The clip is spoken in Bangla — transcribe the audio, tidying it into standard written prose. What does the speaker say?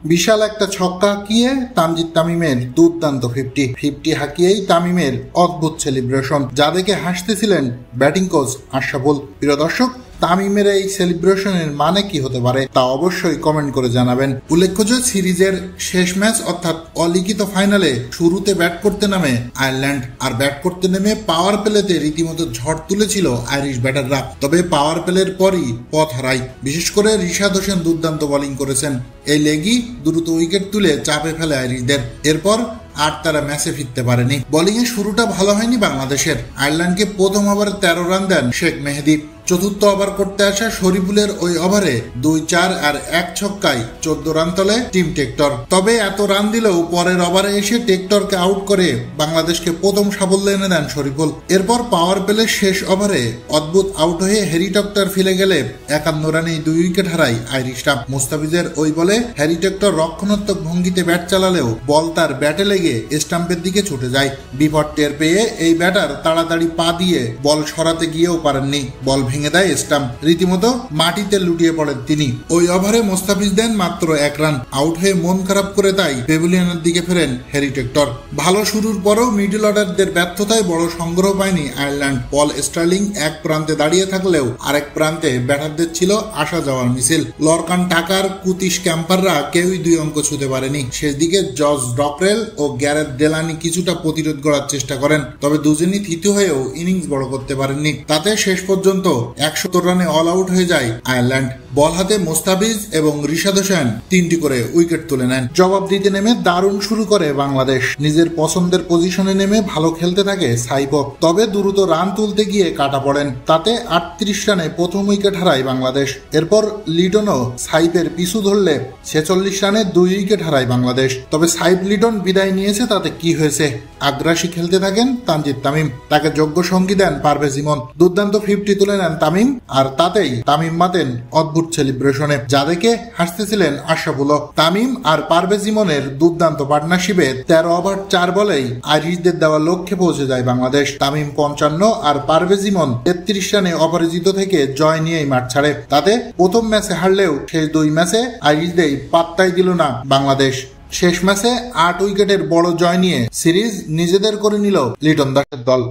বিশাল একটা ছক্কা হাঁকিয়ে তানজিদ তামিমের দুর্দান্ত 50 হাঁকিয়েই তামিমের অদ্ভুত সেলিব্রেশন, যা দেখে হাসতেছিলেন ব্যাটিং কোচ আশরাফুল। প্রিয় দর্শক, তামিমের এই সেলিব্রেশনের মানে কি হতে পারে তা অবশ্যই কমেন্ট করে জানাবেন। উল্লেখ্য যে সিরিজের শেষ ম্যাচ অর্থাৎ অলিখিত ফাইনালে শুরুতে ব্যাট করতে নামে আয়ারল্যান্ড, আর ব্যাট করতে নেমে পাওয়ার প্লেতে রীতিমতো ঝড় তুলেছিল আইরিশ ব্যাটাররা। তবে পাওয়ার প্লের পরই পথ হারায়। বিশেষ করে রিশাদ হোসেন দুর্দান্ত বোলিং করেছেন। এই লেগই দ্রুত উইকেট তুলে চাপে ফেলে আইরিশদের। এরপর আর তারা ম্যাচে ফিরতে পারেনি। বোলিং এর শুরুটা ভালো হয়নি বাংলাদেশের। আয়ারল্যান্ডকে প্রথম ওভারে 13 রান দেন শেখ মেহেদী। চতুর্থ ওভার করতে আসা শরীফুলের ওই ওভারে 2-4 আর 1 ছক্কায় 14 রান তোলে টিম টেক্টর। তবে এত রান দিলেও পরের ওভারে এসে টেক্টরকে আউট করে বাংলাদেশকে প্রথম সাফল্য এনে দেন শরীফুল। এরপর পাওয়ার প্লের শেষ ওভারে অদ্ভুত আউট হয়ে হ্যারি টেক্টর ফেলে গেলে 51 রানেই 2 উইকেট হারায় আইরিশরা। মুস্তাফিজের ওই বলে হ্যারি টেক্টর রক্ষণাত্মক ভঙ্গিতে ব্যাট চালালেও বল তার ব্যাটে লেগে স্টাম্পের দিকে ছুটে যায়। বিপদ টের পেয়ে এই ব্যাটার তাড়াতাড়ি পা দিয়ে বল সরাতে গিয়েও পারেননি। বল ভেঙে দেয় স্টাম্প, রীতিমতো মাটিতে লুটিয়ে পড়েন তিনি। ওই ওভারে মুস্তাফিজ দেন মাত্র 1 রান। আউট হয়ে মন খারাপ করে তাই প্যাভিলিয়নের দিকে ফেরেন হ্যারি টেক্টর। ভালো শুরুর পরও মিডল অর্ডারদের ব্যর্থতায় বড় সংগ্রহ পায়নি আয়ারল্যান্ড। পল স্টার্লিং এক প্রান্তে দাঁড়িয়ে থাকলেও আরেক প্রান্তে ব্যাটারদের ছিল আসা যাওয়ার মিছিল। লরকান টাকার কুতিশ ক্যাম্পাররা কেউই 2 অঙ্ক ছুঁতে পারেনি। শেষ দিকে জর্জ ডকরেল ও গ্যারেথ ডেলানি কিছুটা প্রতিরোধ করার চেষ্টা করেন, তবে দুজনই তৃতীয় হয়েও ইনিংস বড় করতে পারেননি। তাতে শেষ পর্যন্ত 170 রানে অল আউট হয়ে যায় আয়ারল্যান্ড। বল হাতে মোস্তাফিজ এবং রিশাদ হোসেন 3টি করে উইকেট তুলে নেন। জবাব দিতে নেমে দারুণ শুরু করে বাংলাদেশ। নিজের পছন্দের পজিশনে নেমে ভালো খেলতে থাকে সাইফ, তবে দ্রুত রান তুলতে গিয়ে কাটা পড়েন। তাতে 38 রানে প্রথম উইকেট হারায় বাংলাদেশ। এরপর লিটনও সাইফের পিছু ধরলে 46 রানে 2 উইকেট হারায় বাংলাদেশ। তবে সাইফ লিটন বিদায় নিয়েছে, তাতে কি হয়েছে? আগ্রাসী খেলতে থাকেন তানজিদ তামিম। তাকে যোগ্য সঙ্গী দেন পারভেজ ইমন। দুর্দান্ত 50 তুলে নেন তামিম, আর তাতেই তামিম মাতেন অদ্ভুত সেলিব্রেশনে, যা দেখে হাসতেছিলেন আশরাফুল। তামিম আর পারভেজ ইমনের দুর্দান্ত পার্টনারশিপে 13 ওভার 4 বলেই আইরিশদের দেওয়া লক্ষ্যে পৌঁছে যায় বাংলাদেশ। তামিম 55 আর পারভেজ ইমন 33 রানে অপরাজিত থেকে জয় নিয়েই মাঠ ছাড়ে। তাতে প্রথম ম্যাচে হারলেও শেষ 2 ম্যাচে আইরিশদের পাত্তাই দিল না বাংলাদেশ। শেষ ম্যাচে 8 উইকেটের বড় জয় নিয়ে সিরিজ নিজেদের করে নিল লিটন দাসের দল।